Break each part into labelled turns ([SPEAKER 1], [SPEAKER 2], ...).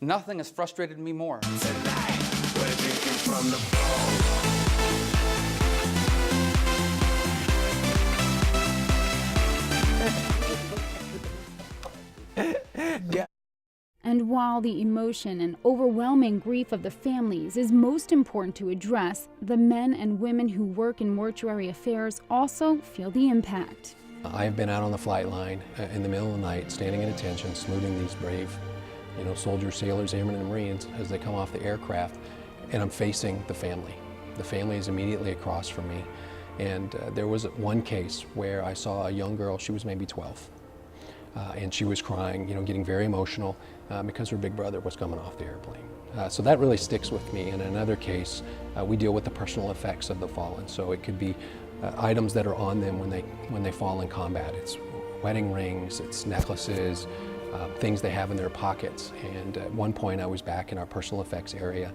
[SPEAKER 1] Nothing has frustrated me more.
[SPEAKER 2] Tonight, we're drinking from the bowl.
[SPEAKER 3] And while the emotion and overwhelming grief of the families is most important to address, the men and women who work in mortuary affairs also feel the impact.
[SPEAKER 4] I've been out on the flight line in the middle of the night, standing at attention, saluting these brave, soldiers, sailors, airmen, and Marines as they come off the aircraft, and I'm facing the family. The family is immediately across from me, and there was one case where I saw a young girl, she was maybe 12, and she was crying, getting very emotional because her big brother was coming off the airplane. So that really sticks with me. In another case, we deal with the personal effects of the fallen, so it could be items that are on them when they fall in combat. It's wedding rings, it's necklaces, things they have in their pockets. And at one point I was back in our personal effects area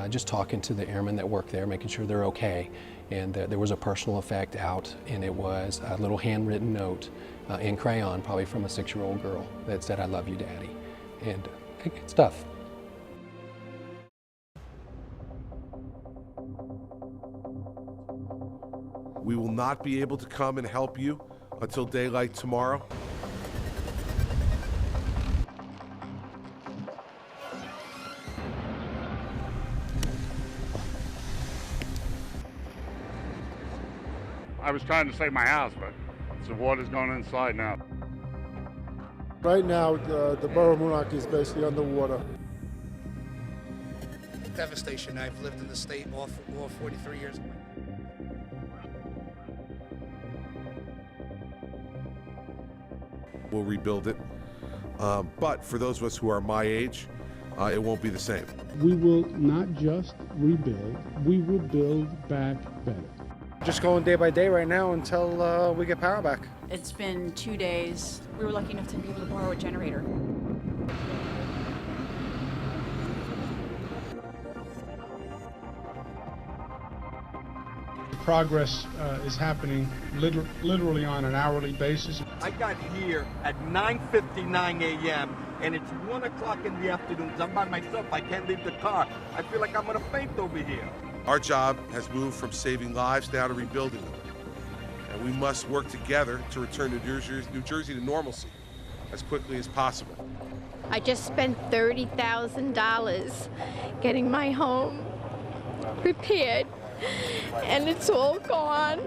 [SPEAKER 4] just talking to the airmen that work there, making sure they're okay. And there was a personal effect out, and it was a little handwritten note in crayon, probably from a 6-year-old girl, that said, "I love you, Daddy." And it's tough.
[SPEAKER 5] We will not be able to come and help you until daylight tomorrow.
[SPEAKER 6] I was trying to save my house, but the water's going inside now.
[SPEAKER 7] Right now, the borough of Moonachie is basically underwater.
[SPEAKER 8] Devastation. I've lived in the state all 43 years.
[SPEAKER 5] We'll rebuild it. But for those of us who are my age, it won't be the same.
[SPEAKER 9] We will not just rebuild, we will build back better.
[SPEAKER 10] Just going day by day right now until we get power back.
[SPEAKER 11] It's been 2 days. We were lucky enough to be able to borrow a generator.
[SPEAKER 9] Progress is happening literally on an hourly basis.
[SPEAKER 12] I got here at 9:59 a.m. and it's 1 o'clock in the afternoon. I'm by myself. I can't leave the car. I feel like I'm gonna faint over here.
[SPEAKER 5] Our job has moved from saving lives now to rebuilding them. And we must work together to return New Jersey to normalcy as quickly as possible.
[SPEAKER 13] I just spent $30,000 getting my home repaired, and it's all gone.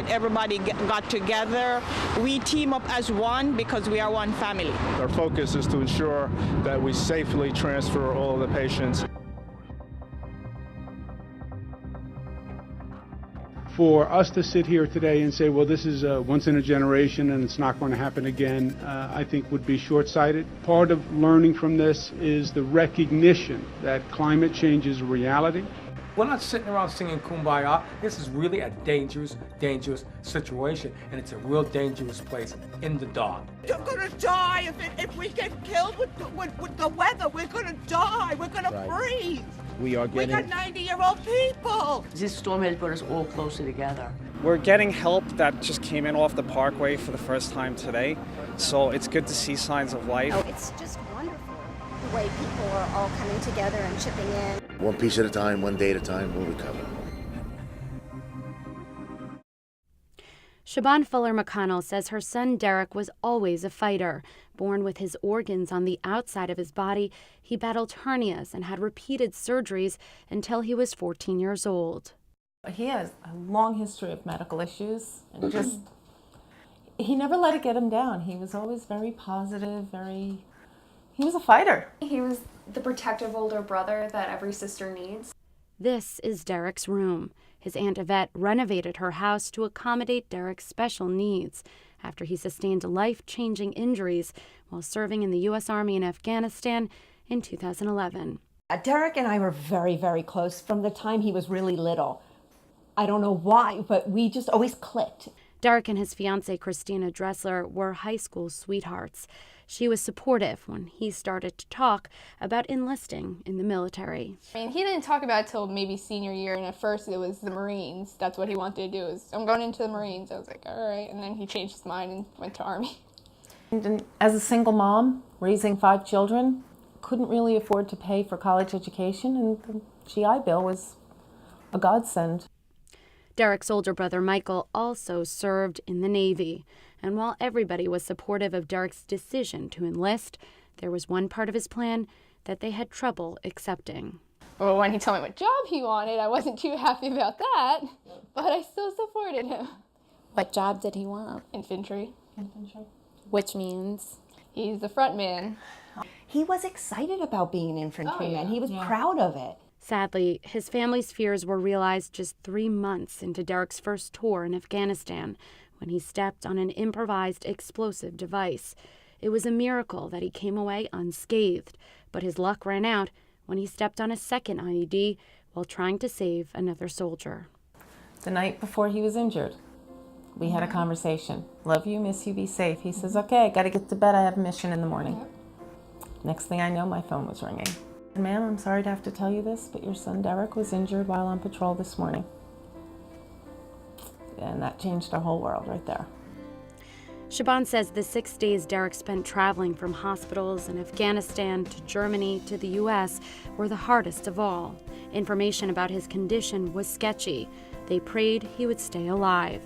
[SPEAKER 14] Everybody got together. We team up as one because we are one family.
[SPEAKER 15] Our focus is to ensure that we safely transfer all of the patients.
[SPEAKER 9] For us to sit here today and say, well, this is once in a generation and it's not going to happen again, I think would be short-sighted. Part of learning from this is the recognition that climate change is a reality.
[SPEAKER 16] We're not sitting around singing Kumbaya. This is really a dangerous, dangerous situation, and it's a real dangerous place in the dark.
[SPEAKER 17] You're gonna die if we get killed with the weather. We're gonna die. We're gonna freeze. We got 90-year-old people.
[SPEAKER 18] This storm has brought us all closer together.
[SPEAKER 10] We're getting help that just came in off the parkway for the first time today, so it's good to see signs of life.
[SPEAKER 19] Oh, it's just wonderful the way people are all coming together and chipping in.
[SPEAKER 20] One piece at a time, one day at a time, we'll recover.
[SPEAKER 3] Siobhan Fuller McConnell says her son Derek was always a fighter. Born with his organs on the outside of his body, he battled hernias and had repeated surgeries until he was 14 years old.
[SPEAKER 6] He has a long history of medical issues, and he never let it get him down. He was always very positive, he was a fighter.
[SPEAKER 5] He was the protective older brother that every sister needs.
[SPEAKER 3] This is Derek's room. His Aunt Yvette renovated her house to accommodate Derek's special needs after he sustained life-changing injuries while serving in the U.S. Army in Afghanistan in 2011.
[SPEAKER 1] Derek and I were very, very close from the time he was really little. I don't know why, but we just always clicked.
[SPEAKER 3] Derek and his fiancée, Christina Dressler, were high school sweethearts. She was supportive when he started to talk about enlisting in the military.
[SPEAKER 5] I mean, he didn't talk about it till maybe senior year, and at first it was the Marines. That's what he wanted to do, is I'm going into the Marines. I was like, all right, and then he changed his mind and went to Army.
[SPEAKER 6] And as a single mom, raising 5 children, couldn't really afford to pay for college education, and the GI Bill was a godsend.
[SPEAKER 3] Derek's older brother Michael also served in the Navy, and while everybody was supportive of Derek's decision to enlist, there was one part of his plan that they had trouble accepting.
[SPEAKER 21] Well, when he told me what job he wanted, I wasn't too happy about that, but I still supported him.
[SPEAKER 19] What job did he want?
[SPEAKER 21] Infantry.
[SPEAKER 19] Infantry. Which means?
[SPEAKER 21] He's the front man.
[SPEAKER 1] He was excited about being an infantryman.
[SPEAKER 21] Oh, yeah.
[SPEAKER 1] He was proud of it.
[SPEAKER 3] Sadly, his family's fears were realized just 3 months into Derek's first tour in Afghanistan, when he stepped on an improvised explosive device. It was a miracle that he came away unscathed, but his luck ran out when he stepped on a second IED while trying to save another soldier.
[SPEAKER 6] The night before he was injured, we had a conversation. Love you, miss you, be safe. He says, okay, I gotta get to bed, I have a mission in the morning. Next thing I know, my phone was ringing. Ma'am, I'm sorry to have to tell you this, but your son Derek was injured while on patrol this morning. And that changed our whole world right there.
[SPEAKER 3] Shaban says the 6 days Derek spent traveling from hospitals in Afghanistan to Germany to the U.S. were the hardest of all. Information about his condition was sketchy. They prayed he would stay alive.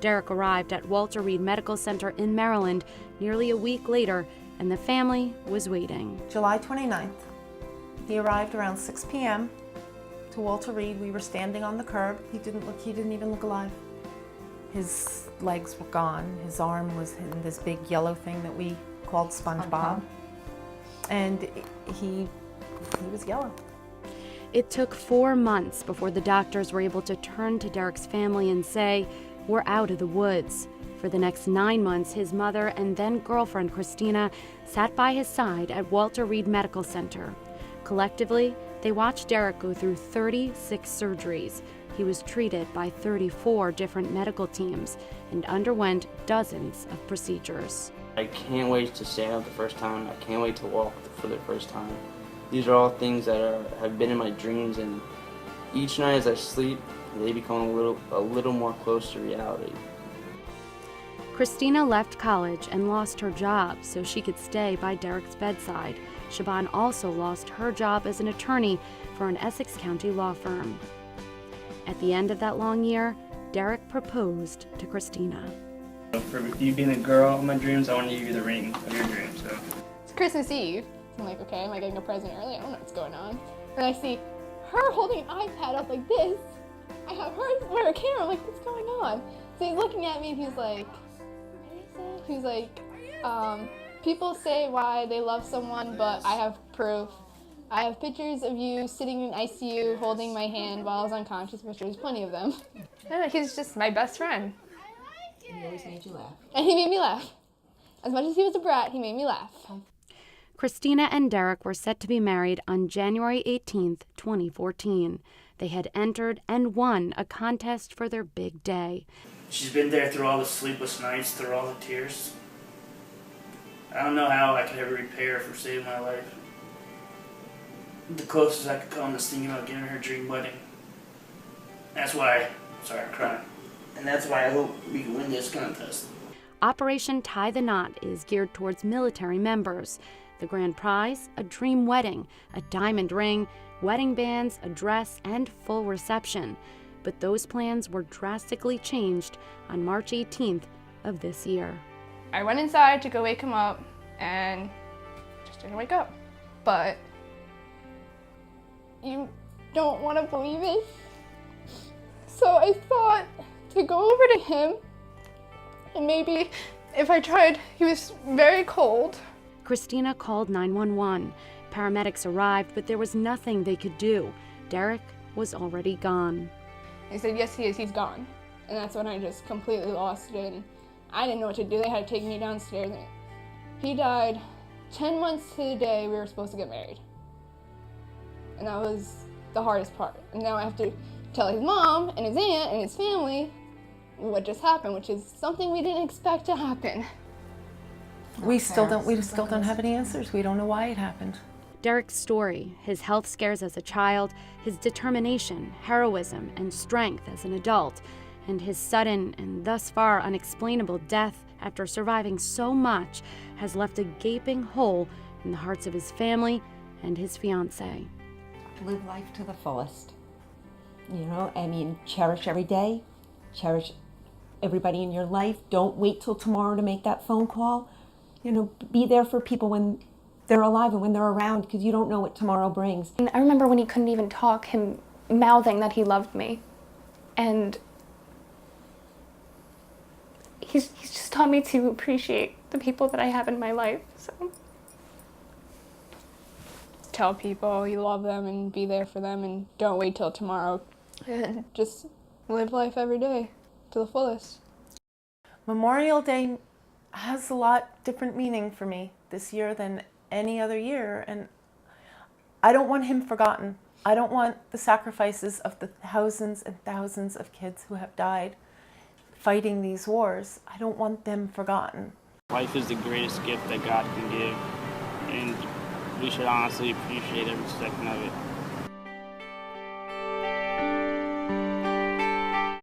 [SPEAKER 3] Derek arrived at Walter Reed Medical Center in Maryland nearly a week later, and the family was waiting.
[SPEAKER 6] July 29th, he arrived around 6 p.m. to Walter Reed. We were standing on the curb. He didn't even look alive. His legs were gone. His arm was in this big yellow thing that we called SpongeBob. And he was yellow.
[SPEAKER 3] It took 4 months before the doctors were able to turn to Derek's family and say, "We're out of the woods." For the next 9 months, his mother and then girlfriend Christina sat by his side at Walter Reed Medical Center. Collectively, they watched Derek go through 36 surgeries. He was treated by 34 different medical teams and underwent dozens of procedures.
[SPEAKER 22] I can't wait to stand up the first time. I can't wait to walk for the first time. These are all things that have been in my dreams, and each night as I sleep, they become a little more close to reality.
[SPEAKER 3] Christina left college and lost her job so she could stay by Derek's bedside. Shaban also lost her job as an attorney for an Essex County law firm. At the end of that long year, Derek proposed to Christina.
[SPEAKER 22] For you being the girl of my dreams, I want to give you the ring of your dreams. So.
[SPEAKER 21] It's Christmas Eve. I'm like, okay, am I getting a present early? I don't know what's going on. And I see her holding an iPad up like this. I have her wear a camera. I'm like, what's going on? So he's looking at me and he's like, what did he say? He's like, people say why they love someone, but I have proof. I have pictures of you sitting in ICU holding my hand while I was unconscious, which there's plenty of them. And he's just my best friend.
[SPEAKER 1] He always made you laugh.
[SPEAKER 21] And he made me laugh. As much as he was a brat, he made me laugh.
[SPEAKER 3] Christina and Derek were set to be married on January 18th, 2014. They had entered and won a contest for their big day.
[SPEAKER 22] She's been there through all the sleepless nights, through all the tears. I don't know how I could ever repay her for saving my life. The closest I could come is thinking about giving her dream wedding. That's why, sorry, I'm crying. And that's why I hope we can win this contest.
[SPEAKER 3] Operation Tie the Knot is geared towards military members. The grand prize, a dream wedding, a diamond ring, wedding bands, a dress, and full reception. But those plans were drastically changed on March 18th of this year.
[SPEAKER 21] I went inside to go wake him up and just didn't wake up. But you don't want to believe it. So I thought to go over to him and maybe if I tried, he was very cold.
[SPEAKER 3] Christina called 911. Paramedics arrived, but there was nothing they could do. Derek was already gone.
[SPEAKER 21] They said, yes, he is, he's gone. And that's when I just completely lost it. And I didn't know what to do. They had to take me downstairs. And he died 10 months to the day we were supposed to get married. And that was the hardest part. And now I have to tell his mom and his aunt and his family what just happened, which is something we didn't expect to happen.
[SPEAKER 6] We still don't have any answers. We don't know why it happened.
[SPEAKER 3] Derek's story, his health scares as a child, his determination, heroism, and strength as an adult, and his sudden and thus far unexplainable death after surviving so much has left a gaping hole in the hearts of his family and his fiancée.
[SPEAKER 1] Live life to the fullest. You know, I mean, cherish every day, cherish everybody in your life. Don't wait till tomorrow to make that phone call. You know, be there for people when they're alive and when they're around, because you don't know what tomorrow brings.
[SPEAKER 21] And I remember when he couldn't even talk, him mouthing that he loved me. And he's just taught me to appreciate the people that I have in my life. So tell people you love them and be there for them and don't wait till tomorrow. And just live life every day to the fullest.
[SPEAKER 6] Memorial Day has a lot different meaning for me this year than any other year, and I don't want him forgotten. I don't want the sacrifices of the thousands and thousands of kids who have died fighting these wars. I don't want them forgotten.
[SPEAKER 2] Life is the greatest gift that God can give, and we should honestly appreciate every second of it.